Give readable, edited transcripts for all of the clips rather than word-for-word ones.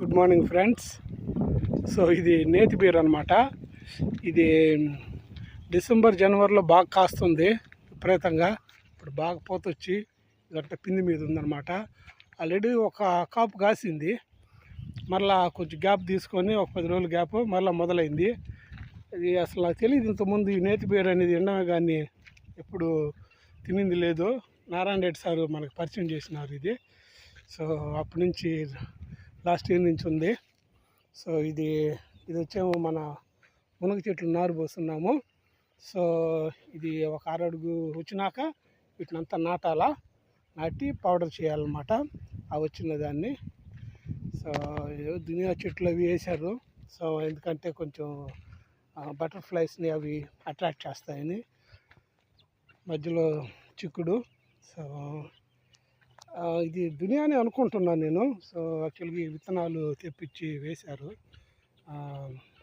Good morning friends. So ఇది నేతి beer అనమాట. ఇది డిసెంబర్ జనవరిలో బాగా కాస్తుంది విపరీతంగా. ఇప్పుడు బాగా పోతొచ్చి ఇదంతా పిండి మీద ఉందన్నమాట. ఆల్రెడీ ఒక కాపు కాసింది, మళ్ళీ కొంచెం గ్యాప్ తీసుకొని ఒక 10 రోజుల గ్యాప్ మళ్ళీ మొదలైంది. ఇది అసలు నాకు తెలియదు ఇంతకుముందు ఈ నేతి బీర్ అనేది ఎండమే కానీ ఎప్పుడు తినింది లేదు. నారాయణ రెడ్డి సారు మనకు పరిచయం చేసినారు ఇది. సో అప్పటి నుంచి లాస్ట్ ఇయర్ నుంచి ఉంది. సో ఇది వచ్చేమో మన మునగ చెట్లు నారు పోస్తున్నాము. సో ఇది ఒక 6 అడుగు వచ్చినాక వీటినంతా నాటి పౌడర్ చేయాలన్నమాట. ఆ వచ్చిన దాన్ని సో దునియా చెట్లు అవి వేశారు. సో ఎందుకంటే కొంచెం బటర్ఫ్లైస్ని అవి అట్రాక్ట్ చేస్తాయని. మధ్యలో చిక్కుడు. సో ఇది దునియానే అనుకుంటున్నాను నేను. సో యాక్చువల్గా ఈ విత్తనాలు తెప్పించి వేశారు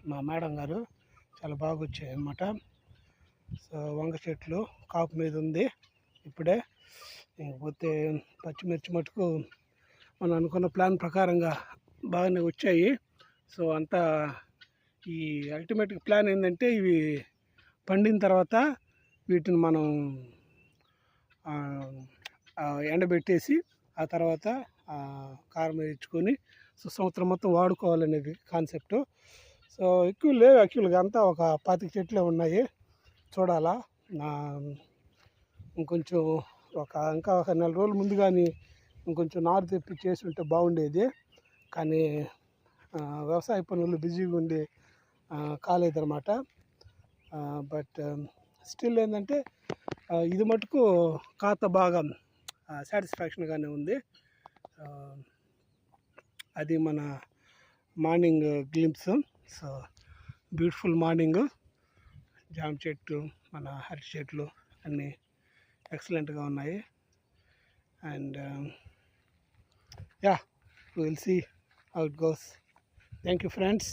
మా మేడం గారు. చాలా బాగా వచ్చాయి అన్నమాట. సో వంగ చెట్లు కాపు మీద ఉంది ఇప్పుడే. పోతే పచ్చిమిర్చి మటుకు మనం అనుకున్న ప్లాన్ ప్రకారంగా బాగానే వచ్చాయి. సో అంతా ఈ అల్టిమేట్గా ప్లాన్ ఏంటంటే ఇవి పండిన తర్వాత వీటిని మనం ఎండబెట్టేసి ఆ తర్వాత కారం వేయించుకొని సో సంవత్సరం మొత్తం వాడుకోవాలనేది కాన్సెప్టు. సో ఎక్కువ లేవు యాక్చువల్గా, అంతా ఒక 25 చెట్లే ఉన్నాయి. చూడాలా ఇంకొంచెం ఇంకా ఒక 4 రోజుల ముందు కానీ ఇంకొంచెం నారు తెప్పి చేసి ఉంటే బాగుండేది. కానీ వ్యవసాయ పనులు బిజీగా ఉండి కాలేదన్నమాట. బట్ స్టిల్ ఏంటంటే ఇది మటుకు ఖాతా బాగా సాటిస్ఫాక్షన్గానే ఉంది. అది మన morning glimpse. So beautiful morning. జామ చెట్టు, మన అరటి చెట్లు అన్నీ ఎక్సలెంట్గా ఉన్నాయి. And yeah, will see how it goes. Thank you friends.